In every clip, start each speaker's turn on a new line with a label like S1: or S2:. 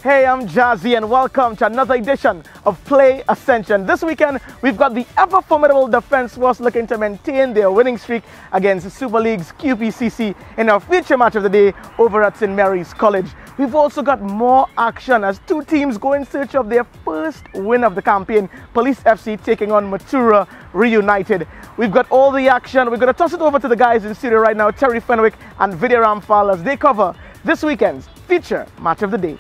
S1: Hey, I'm Jazzy and welcome to another edition of Play Ascension. This weekend, we've got the ever-formidable Defence Force looking to maintain their winning streak against Super League's QPCC in our feature match of the day over at St. Mary's College. We've also got more action as two teams go in search of their first win of the campaign. Police FC taking on Matura ReUnited. We've got all the action. We're going to toss it over to the guys in studio right now, Terry Fenwick and Vidia Ramphal, as they cover this weekend's feature match of the day.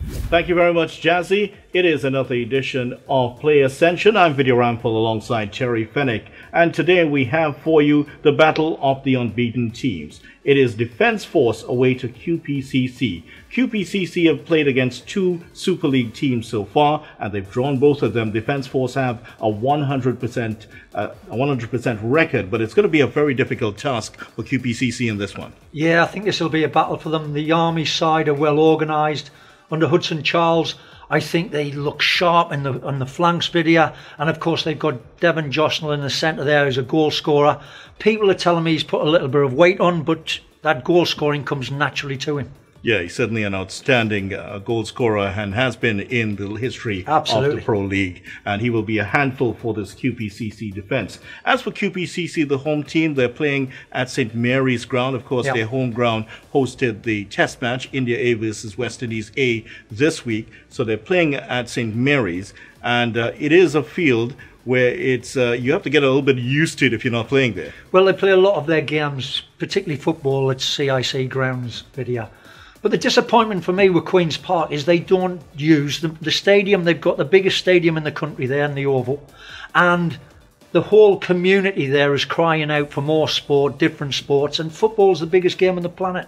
S2: Thank you very much, Jazzy. It is another edition of Play Ascension. I'm Vidia Ramphal alongside Terry Fenwick. And today we have for you the battle of the unbeaten teams. It is Defence Force away to QPCC. QPCC have played against two Super League teams so far, and they've drawn both of them. Defence Force have a 100% record, but it's going to be a very difficult task for QPCC in this one.
S3: Yeah, I think this will be a battle for them. The Army side are well organised. Under Hutson Charles, I think they look sharp on the flanks, Vidia, and of course they've got Devorn Jorsling in the centre there as a goal scorer. People are telling me he's put a little bit of weight on, but that goal scoring comes naturally to him.
S2: Yeah, he's certainly an outstanding goal scorer and has been in the history of the Pro League. And he will be a handful for this QPCC defence. As for QPCC, the home team, they're playing at St. Mary's ground. Of course, their home ground hosted the test match, India A versus West Indies A this week. So they're playing at St. Mary's. And it is a field where it's you have to get a little bit used to it if you're not playing there.
S3: Well, they play a lot of their games, particularly football, at CIC grounds, Vidia. But the disappointment for me with Queen's Park is they don't use the stadium. They've got the biggest stadium in the country there in the Oval. And the whole community there is crying out for more sport, different sports. And football's the biggest game on the planet.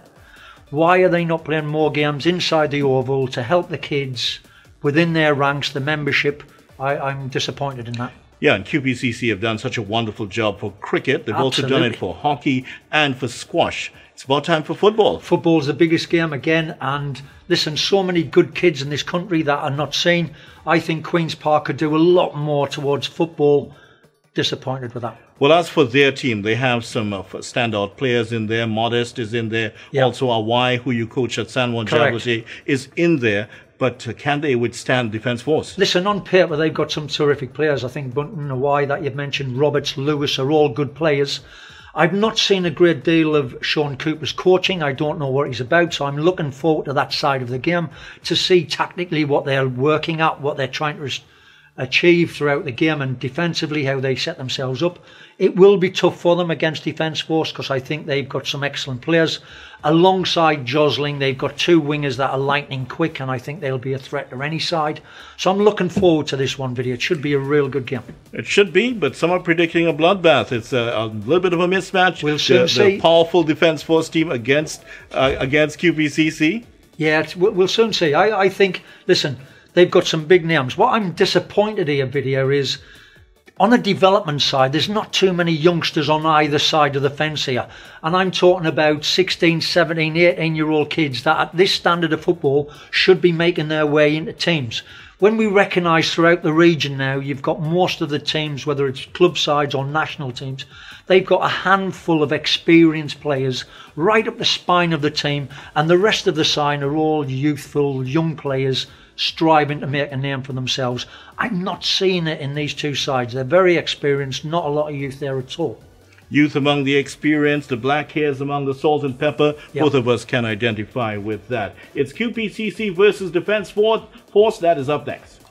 S3: Why are they not playing more games inside the Oval to help the kids within their ranks, the membership? I'm disappointed in that.
S2: Yeah, and QPCC have done such a wonderful job for cricket. They've also done it for hockey and for squash. It's about time for football.
S3: Football's the biggest game again, and listen, so many good kids in this country that are not seen. I think Queen's Park could do a lot more towards football. Disappointed with that.
S2: Well, as for their team, they have some standout players in there. Modest is in there.
S3: Yeah.
S2: Also, Awai, who you coach at San Juan Jablete, is in there. But can they withstand Defence Force?
S3: Listen, on paper, they've got some terrific players. I think Bunton, Awai, that you've mentioned, Roberts, Lewis are all good players. I've not seen a great deal of Sean Cooper's coaching. I don't know what he's about, so I'm looking forward to that side of the game to see tactically what they're working at, what they're trying to achieve throughout the game, and defensively how they set themselves up. It will be tough for them against Defence Force because I think they've got some excellent players. Alongside Jorsling, they've got two wingers that are lightning quick, and I think they'll be a threat to any side. So I'm looking forward to this one, Vidia. It should be a real good game.
S2: It should be, but some are predicting a bloodbath. It's a little bit of a mismatch.
S3: We'll soon see.
S2: The powerful Defence Force team against QPCC.
S3: Yeah, we'll soon see. I think, listen, they've got some big names. What I'm disappointed here, Vidia, is on the development side, there's not too many youngsters on either side of the fence here. And I'm talking about 16, 17, 18-year-old kids that at this standard of football should be making their way into teams. When we recognise throughout the region now, you've got most of the teams, whether it's club sides or national teams, they've got a handful of experienced players right up the spine of the team, and the rest of the side are all youthful, young players striving to make a name for themselves. I'm not seeing it in these two sides. They're very experienced, not a lot of youth there at all.
S2: Youth among the experienced, the black hairs among the salt and pepper. Yep. Both of us can identify with that. It's QPCC versus Defence Force. That is up next.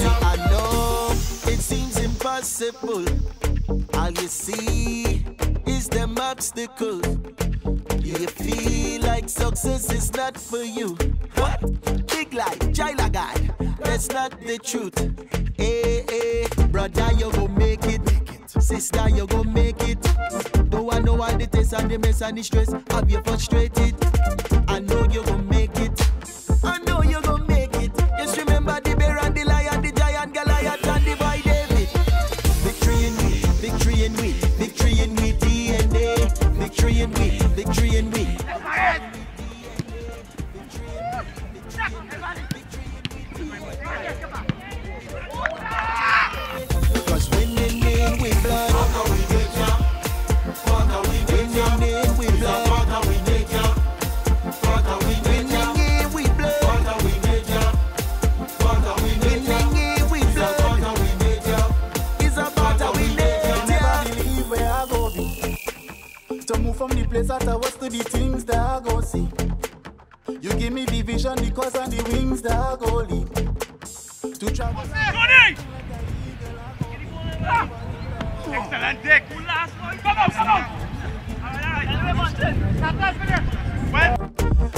S4: I know it seems impossible. All you see is them obstacles. You feel like success is not for you. What? Big lie, Jaila guy. That's not the truth. Hey, brother, you go make it. Sister, you go make it. Don't I know why the taste and the mess and the stress have you frustrated? I know you go make it. I know you go make it. Just remember the bear and the lion, the giant Goliath and the boy David. Victory in we, victory in we, victory in we DNA. Victory in we, victory in we. Cause winning in with blood. Winning in with blood. Winning in with blood. Winning in with blood. It's about a winning. Never believe where I go be. To move from the place that I was to the things that I go see. You give me the vision, the cause and the wings that I go lead. To travel.
S5: Excellent, Dick. Come on.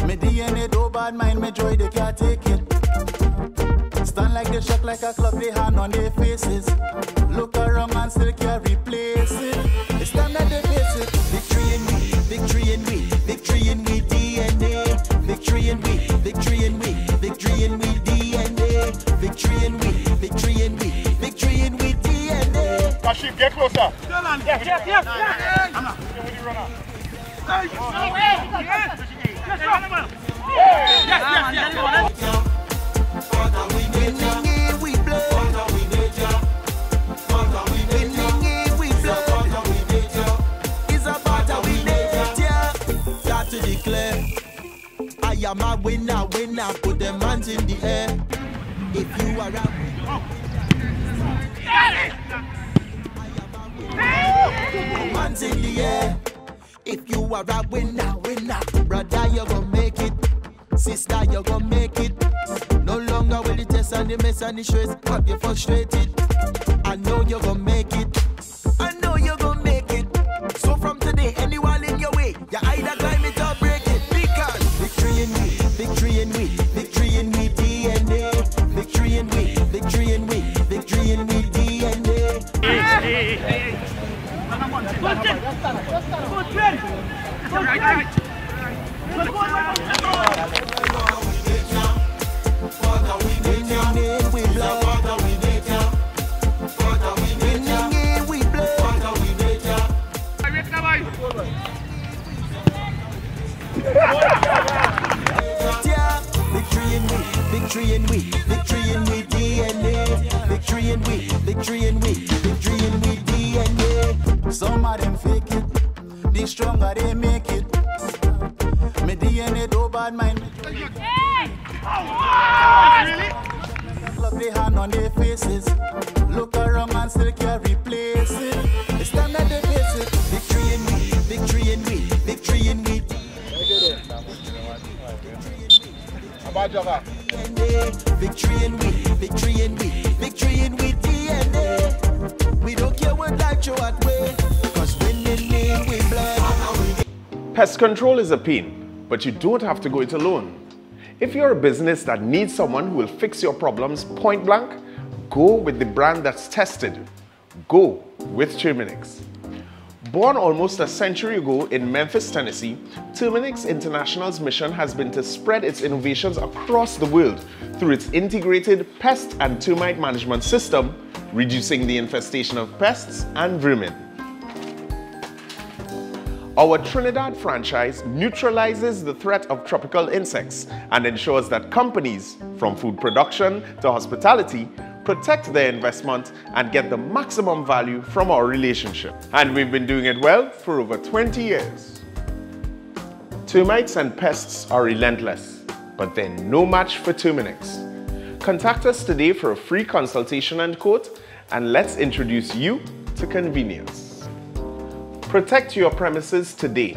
S4: Me DNA do bad mind, me joy they can't take it. Stand like they shock like a clock, they hand on their faces. Look around and still can't replace it. It's time that they face it. Victory in we, victory in we, victory in we DNA. Victory in we, victory in we, victory in we DNA. Victory in we, victory in we, victory in we DNA.
S5: Kashif, get closer. Yes. Anna, you run out.
S4: I am a winner, put them hands in the air. If you are a hands in the air. If you are a winner, brother, you're gonna make it. Sister, you're gonna make it. No longer will the test and the mess and the stress have you frustrated. I know you're gonna make it. I know you're gonna make it. So from today, anyone in your way, you either climb it or break it. Because victory in we, victory in we, victory in we DNA. Victory in we, victory in we, victory in we DNA. Victory in we, victory in we DNA. Victory in we, victory in we, victory in we DNA. Some of them fake it, the stronger they make it. Me DNA do bad mind. Look the hand on their faces. Look around and still can't replace it. It's time that they face it. Victory in we, victory in we, victory in we. Victory in we, victory in we, victory in we DNA. We don't care what life show at way, cause winning in we blood.
S6: Pest control is a pain, but you don't have to go it alone. If you're a business that needs someone who will fix your problems point blank, go with the brand that's tested. Go with Terminix. Born almost a century ago in Memphis, Tennessee, Terminix International's mission has been to spread its innovations across the world through its integrated pest and termite management system, reducing the infestation of pests and vermin. Our Trinidad franchise neutralizes the threat of tropical insects and ensures that companies, from food production to hospitality, protect their investment and get the maximum value from our relationship. And we've been doing it well for over 20 years. Termites and pests are relentless, but they're no match for Terminix. Contact us today for a free consultation and quote, and let's introduce you to convenience. Protect your premises today.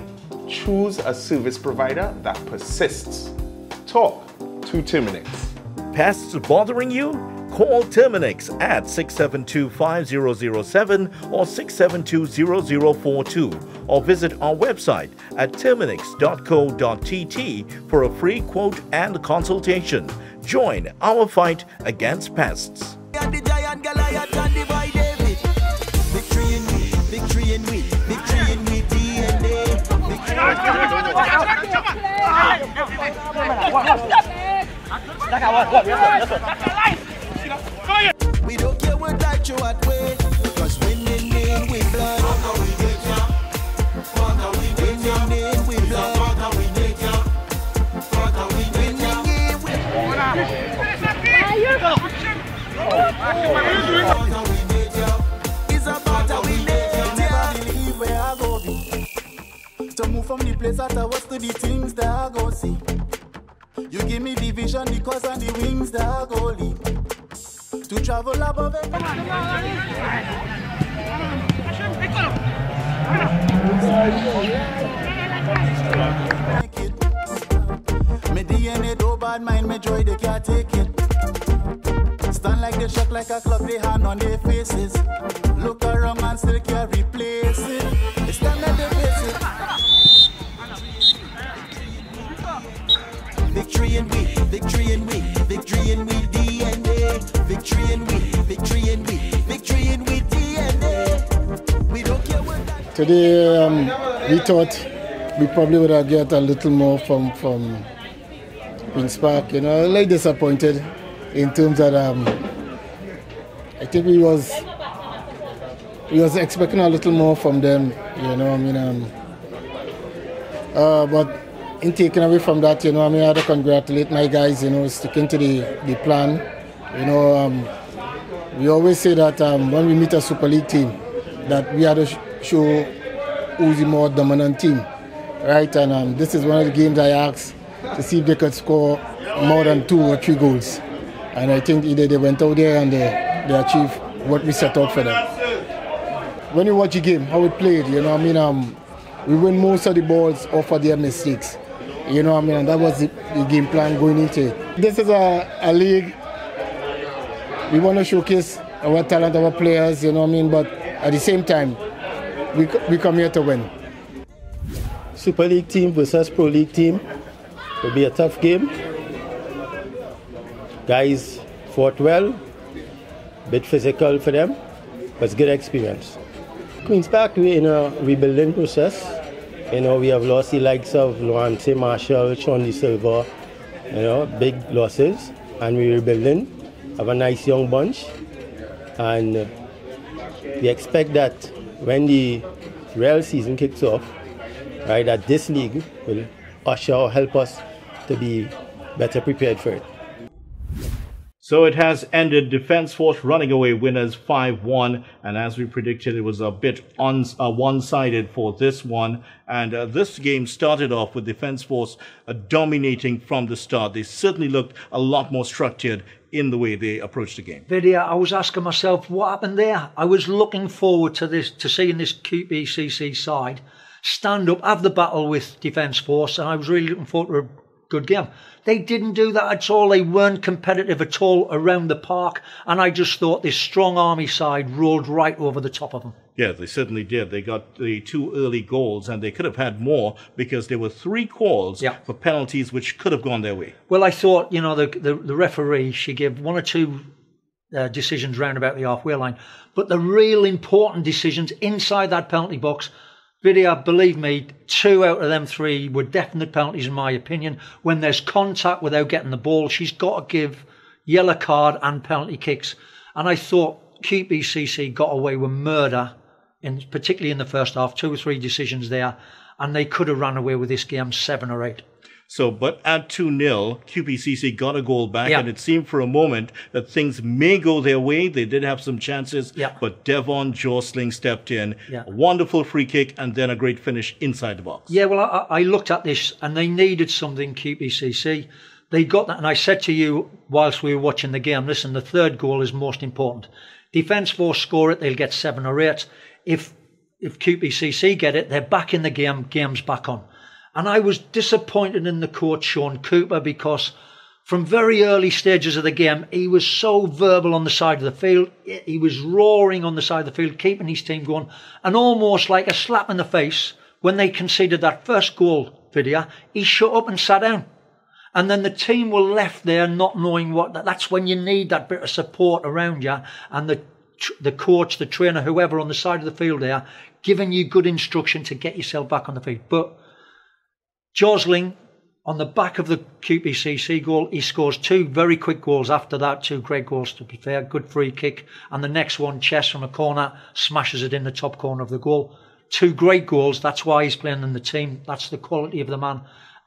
S6: Choose a service provider that persists. Talk to Terminix.
S2: Pests bothering you? Call Terminix at 672-5007 or 672-0042 or visit our website at terminix.co.tt for a free quote and consultation. Join our fight against pests.
S4: We don't care what life show at way, cause winning in we blood. Winning in we blood. Winning in we blood. To move from the place that I was to the things that I go see. You give me the vision, the cause and the wings that I go lead. To travel above it. Me DNA do bad mind, me joy they can't take it. Stand like they shock like a clock, they hand on their faces. Look around and still can't replace it. It's time that they face it. Victory and we, victory and we, victory and we DNA. Victory and we, victory and we, victory and we DNA. We don't care what that.
S7: Today we thought we probably would have get a little more from Queen's Park. You know, like disappointed in terms that I think we was expecting a little more from them. You know, I mean, but in taking away from that, you know, I mean, I have to congratulate my guys, you know, sticking to the plan. You know, we always say that when we meet a Super League team, that we have to show who's the more dominant team, right? And this is one of the games I asked to see if they could score more than 2 or 3 goals. And I think either they went out there and they achieved what we set out for them. When you watch the game, how it played, you know, I mean, we win most of the balls off of their mistakes. You know, I mean, and that was the game plan going into it. This is a league. We want to showcase our talent, our players, you know what I mean, but at the same time, we come here to win.
S8: Super League team versus Pro League team will be a tough game. Guys fought well, bit physical for them, but it's good experience. Queen's Park, we're in a rebuilding process. You know, we have lost the likes of Lawrence Marshall, Sean De Silva, you know, big losses, and we're rebuilding. Have a nice young bunch, and we expect that when the real season kicks off, right, that this league will usher or help us to be better prepared for it.
S2: So it has ended. Defence Force running away winners 5-1, and as we predicted, it was a bit one-sided for this one. And this game started off with Defence Force dominating from the start. They certainly looked a lot more structured in the way they approached the game.
S3: Vidia, I was asking myself what happened there. I was looking forward to this, to seeing this QPCC side stand up, have the battle with Defence Force, and I was really looking forward to a good game. They didn't do that at all. They weren't competitive at all around the park, and I just thought this strong Army side rolled right over the top of them.
S2: Yeah, they certainly did. They got the 2 early goals, and they could have had more because there were 3 calls for penalties which could have gone their way.
S3: Well, I thought, you know, the referee, she gave 1 or 2 decisions round about the halfway line, but the real important decisions inside that penalty box, Vidia, believe me, 2 out of them 3 were definite penalties in my opinion. When there's contact without getting the ball, she's got to give yellow card and penalty kicks. And I thought QPCC got away with murder, particularly in the first half, 2 or 3 decisions there, and they could have run away with this game 7 or 8.
S2: So, but at 2-0, QPCC got a goal back, and it seemed for a moment that things may go their way. They did have some chances, but Devorn Jorsling stepped in. A wonderful free kick, and then a great finish inside the box. Yeah,
S3: well, I looked at this, and they needed something, QPCC. They got that, and I said to you whilst we were watching the game, listen, the 3rd goal is most important. Defence Force score it, they'll get 7 or 8. If QPCC get it, they're back in the game, game's back on. And I was disappointed in the coach, Sean Cooper, because from very early stages of the game, he was so verbal on the side of the field. He was roaring on the side of the field, keeping his team going. And almost like a slap in the face, when they conceded that first goal, Vidia, he shut up and sat down. And then the team were left there not knowing what. That's when you need that bit of support around you. And the coach, the trainer, whoever on the side of the field there, giving you good instruction to get yourself back on the field. But Jorsling, on the back of the QPCC goal, he scores 2 very quick goals after that, 2 great goals to be fair, good free kick, and the next one, chest from a corner, smashes it in the top corner of the goal. 2 great goals, that's why he's playing in the team, that's the quality of the man.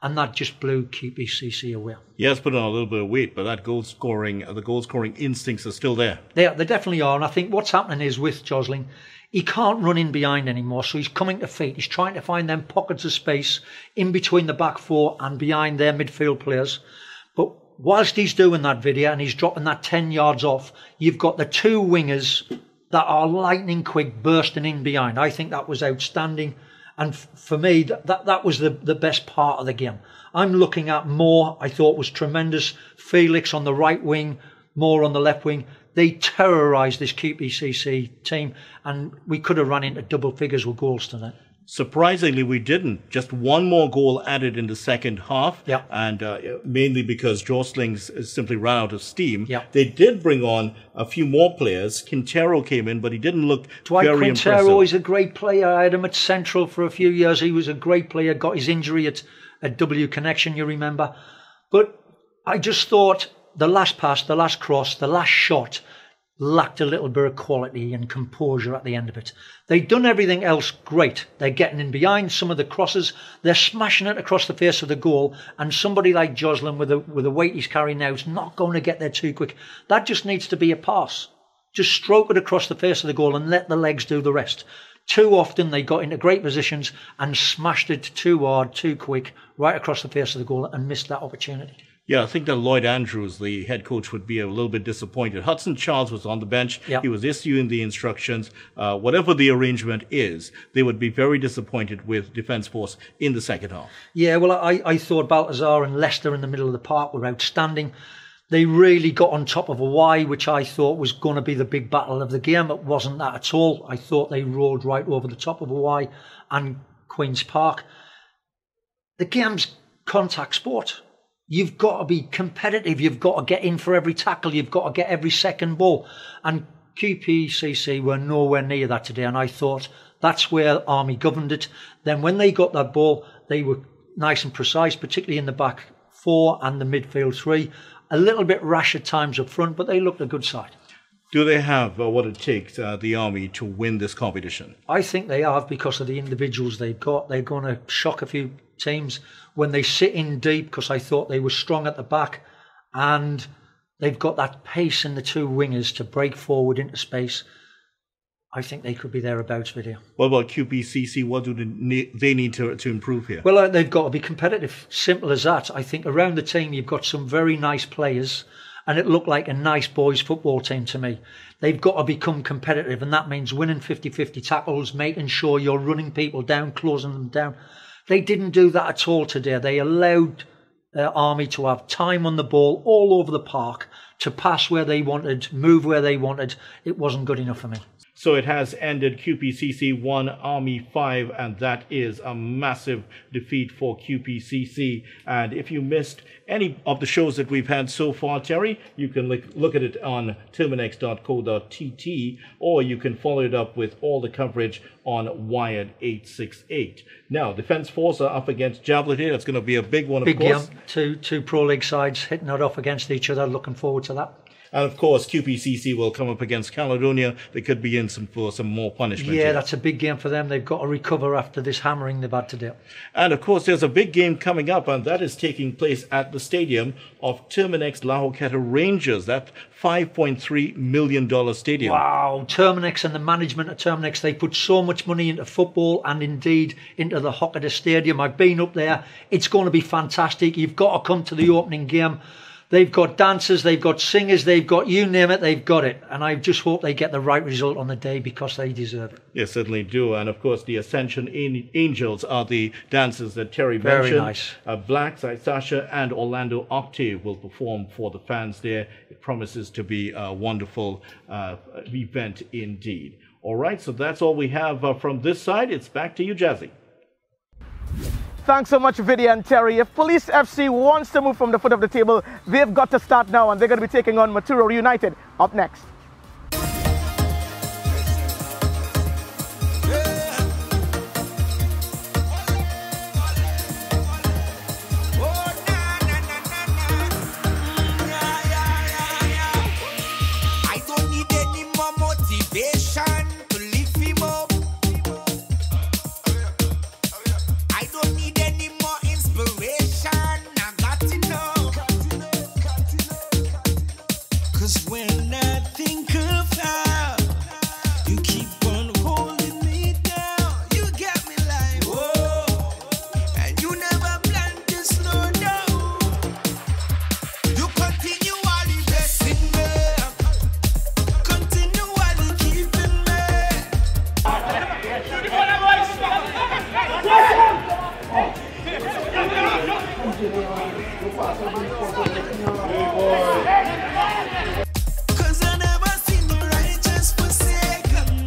S3: and that just blew QPCC away.
S2: Yes, put on a little bit of weight, but that the goal scoring instincts are still there.
S3: They definitely are, and I think what's happening is with Jorsling, he can't run in behind anymore, so he's coming to feet. He's trying to find them pockets of space in between the back four and behind their midfield players. But whilst he's doing that, Vidia, and he's dropping that 10 yards off, you've got the two wingers that are lightning quick bursting in behind. I think that was outstanding. And for me, that was the best part of the game. I'm looking at Moore, I thought was tremendous. Felix on the right wing, Moore on the left wing. They terrorised this QPCC team, and we could have run into double figures with goals tonight.
S2: Surprisingly, we didn't. Just one more goal added in the second half,
S3: yeah.
S2: And mainly because Jorsling simply ran out of steam.
S3: Yeah.
S2: They did bring on a few more players. Quintero came in, but he didn't look very impressive.
S3: Quintero is a great player. I had him at Central for a few years. He was a great player, got his injury at W Connection, you remember. But I just thought the last pass, the last cross, the last shot lacked a little bit of quality and composure at the end of it. They'd done everything else great. They're getting in behind some of the crosses. They're smashing it across the face of the goal. And somebody like Jorsling with the weight he's carrying now is not going to get there too quick. That just needs to be a pass. Just stroke it across the face of the goal and let the legs do the rest. Too often they got into great positions and smashed it too hard, too quick, right across the face of the goal and missed that opportunity.
S2: Yeah, I think that Lloyd Andrews, the head coach, would be a little bit disappointed. Hutson Charles was on the bench.
S3: Yeah.
S2: He was issuing the instructions. Whatever the arrangement is, they would be very disappointed with Defence Force in the second half.
S3: Yeah, well, I thought Baltazar and Leicester in the middle of the park were outstanding. They really got on top of a Y, which I thought was going to be the big battle of the game. It wasn't that at all. I thought they rolled right over the top of a Y and Queen's Park. The game's contact sport. You've got to be competitive. You've got to get in for every tackle. You've got to get every second ball. And QPCC were nowhere near that today. And I thought that's where Army governed it. Then when they got that ball, they were nice and precise, particularly in the back four and the midfield three. A little bit rash at times up front, but they looked a good side.
S2: Do they have what it takes, the Army, to win this competition?
S3: I think they have because of the individuals they've got. They're going to shock a few teams when they sit in deep, because I thought they were strong at the back, and they've got that pace in the two wingers to break forward into space. I think they could be thereabouts, Vidia.
S2: What about QPCC? What do they need to improve here?
S3: Well, they've got to be competitive. Simple as that. I think around the team you've got some very nice players, and it looked like a nice boys football team to me. They've got to become competitive, and that means winning 50-50 tackles, making sure you're running people down, closing them down. They didn't do that at all today. They allowed Army to have time on the ball all over the park, to pass where they wanted, move where they wanted. It wasn't good enough for me.
S2: So it has ended QPCC 1, Army 5, and that is a massive defeat for QPCC. And if you missed any of the shows that we've had so far, Terry, you can look at it on terminex.co.tt, or you can follow it up with all the coverage on Wired 868. Now, Defence Force are up against Javelin here. It's going to be a big one, of course.
S3: Big game. Two Pro League sides hitting it off against each other. Looking forward to that.
S2: And of course, QPCC will come up against Caledonia. They could be in for some more punishment.
S3: Yeah,
S2: here.
S3: that's a big game for them. They've got to recover after this hammering they've had to do.
S2: And of course, there's a big game coming up, and that is taking place at the stadium of Terminex Lahoketa Rangers, that $5.3 million stadium.
S3: Wow, Terminex and the management of Terminex, they put so much money into football and indeed into the Hoketa Stadium. I've been up there. It's going to be fantastic. You've got to come to the opening game. They've got dancers, they've got singers, they've got you name it, they've got it. And I just hope they get the right result on the day because they deserve it.
S2: Yes, certainly do. And of course, the Ascension Angels are the dancers that Terry
S3: Very
S2: mentioned.
S3: nice.
S2: Black, Sasha, and Orlando Octave will perform for the fans there. It promises to be a wonderful event indeed. All right, so that's all we have from this side. It's back to you, Jazzy.
S1: Thanks so much, Vidia and Terry. If Police FC wants to move from the foot of the table, they've got to start now, and they're going to be taking on Matura ReUnited up next.
S4: I don't need any more motivation to lift him up. I don't need any more inspiration. when I think of how you keep on holding me down, you got me like, whoa, and you never plan to slow down. You continually blessing me, continually keeping me. Cause I never seen the righteous forsaken,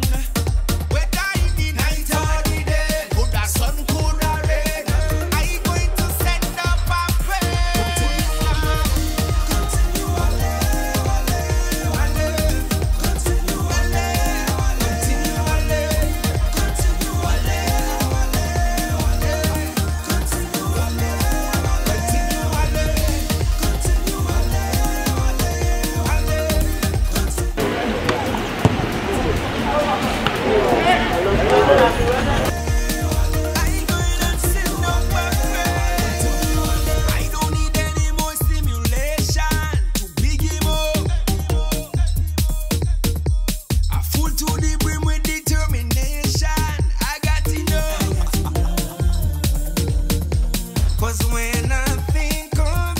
S4: whether in the night or the day, could the sun, could the rain, I going to send up a prayer. Continually, I don't need any more stimulation to big him up. I full to the brim with determination. I got enough. Cause when I think of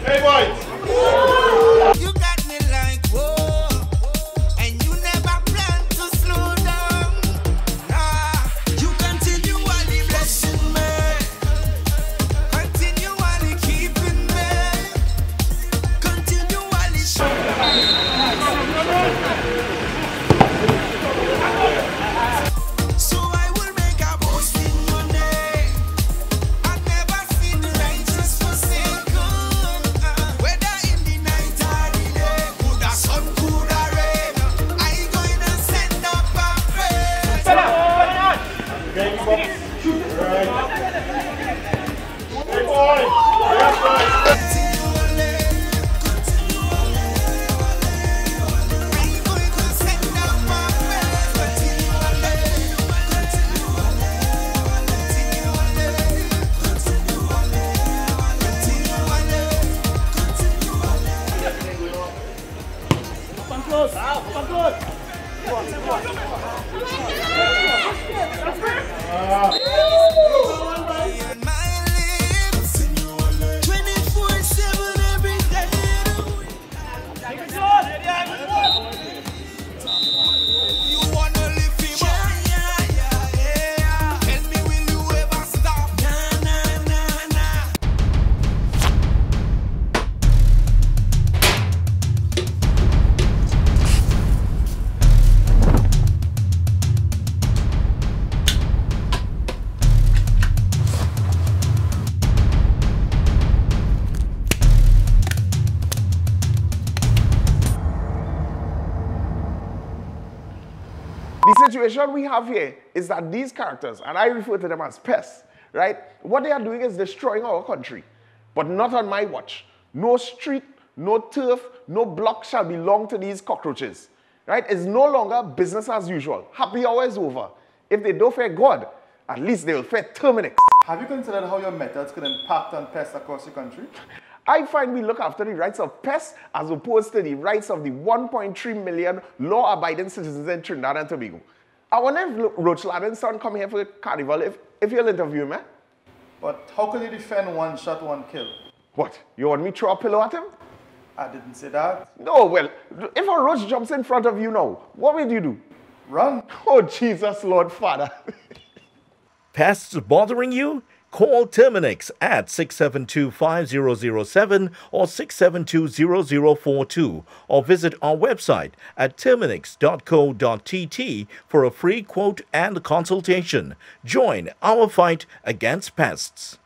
S6: Hey, boys!
S4: you got me like, whoa, and you never plan to slow down. Nah, you continually blessing me, continually keeping me, continually so I will make a boast in your name. I've never seen the righteous forsaken, whether in the night or the day, could the sun, could the rain, I going to send up a praise. My lips, 24/7 every day. You wanna lift him up? Yeah. Tell me, will you ever stop? Nah.
S6: The situation we have here is that these characters, and I refer to them as pests, right? What they are doing is destroying our country, but not on my watch. No street, no turf, no block shall belong to these cockroaches, right? It's no longer business as usual. Happy hour is over. If they don't fear God, at least they will fear Terminix.
S9: Have you considered how your methods could impact on pests across the country?
S6: I find we look after the rights of pests as opposed to the rights of the 1.3 million law-abiding citizens in Trinidad and Tobago. I wonder if Roach Ladden's son come here for the carnival if you'll interview him, eh?
S9: But how could you defend one shot, one kill?
S6: What? You want me to throw a pillow at him?
S9: I didn't say that.
S6: No, well, if a roach jumps in front of you now, what will you do?
S9: Run.
S6: Oh, Jesus, Lord Father.
S2: Pests bothering you? Call Terminix at 672-5007 or 672-0042 or visit our website at terminix.co.tt for a free quote and consultation. Join our fight against pests.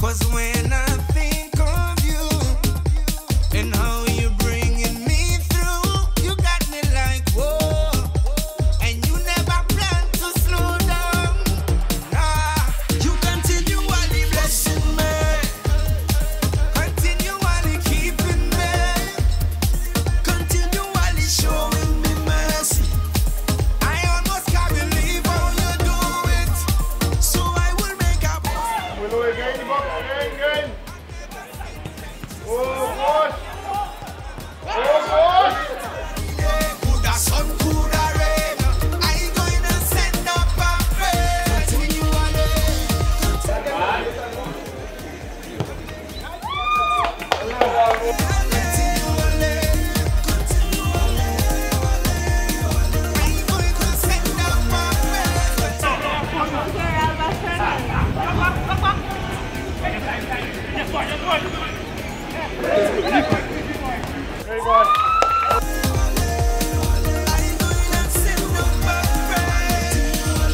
S4: 'Cause when I think of you and how you're bringing me through, you got me like, whoa. And you never plan to slow down. Nah, you continually blessing me, continually keeping me, continually showing me mercy. I almost can't believe how you do it. So I will make up. Coulda sun, coulda rain, I gonna send up a prayer continually.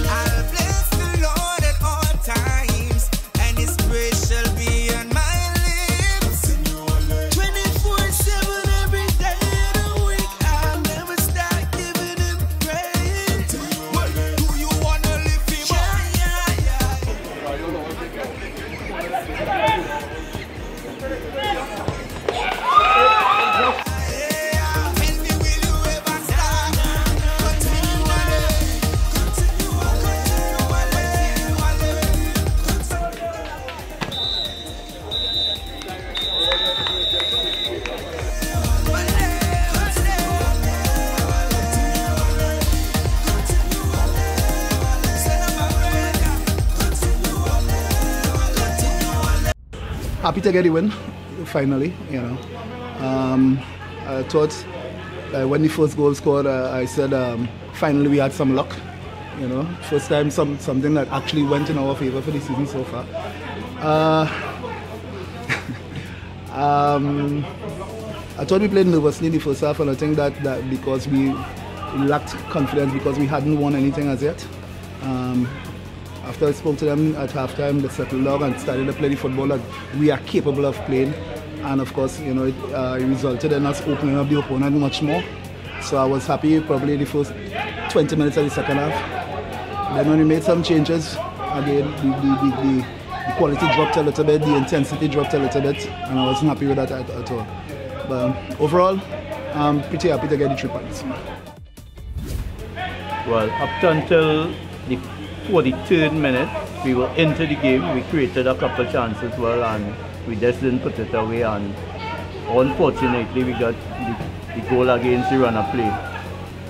S4: I'll bless the Lord at all times, and His praise shall be on my lips. 24/7 every day of the week, I'll never stop giving Him praise. Well, do you wanna lift Him up? Tell me, will you ever stop? Continually,
S10: Happy to get the win, finally, you know. I thought when the first goal scored, I said finally we had some luck, you know. First time something that actually went in our favor for the season so far. I thought we played nervously in the first half, and I think that because we lacked confidence because we hadn't won anything as yet. After I spoke to them at halftime, they settled down and started to play the football that we are capable of playing. And of course, you know, it resulted in us opening up the opponent much more. So I was happy probably the first 20 minutes of the second half. Then when we made some changes, again, the quality dropped a little bit, the intensity dropped a little bit, and I wasn't happy with that at all. But overall, I'm pretty happy to get the 3 points.
S11: Well, up until the 43rd minute, we were into the game. We created a couple of chances well, and we just didn't put it away. And unfortunately, we got the goal against the runner play.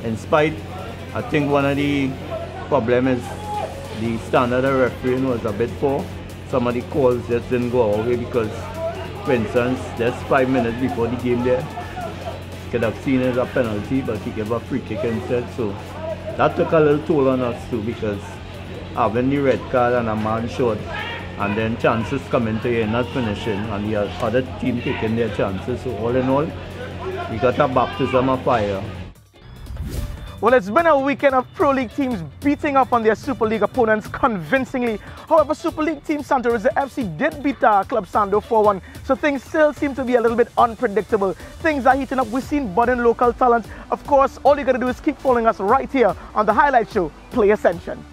S11: In spite, I think one of the problems is the standard of refereeing was a bit poor. Some of the calls just didn't go our way because, for instance, just 5 minutes before the game there, could have seen it as a penalty, but he gave a free kick instead. So that took a little toll on us too, because having the red card and a man short, and then chances coming to you not finishing, and the other team taking their chances. So all in all, we got a baptism of fire.
S1: Well, it's been a weekend of Pro League teams beating up on their Super League opponents convincingly. However, Super League team Santa Rosa FC did beat Club Sando 4-1, so things still seem to be a little bit unpredictable. Things are heating up. We've seen budding local talent. Of course, all you got to do is keep following us right here on the highlight show, Play Ascension.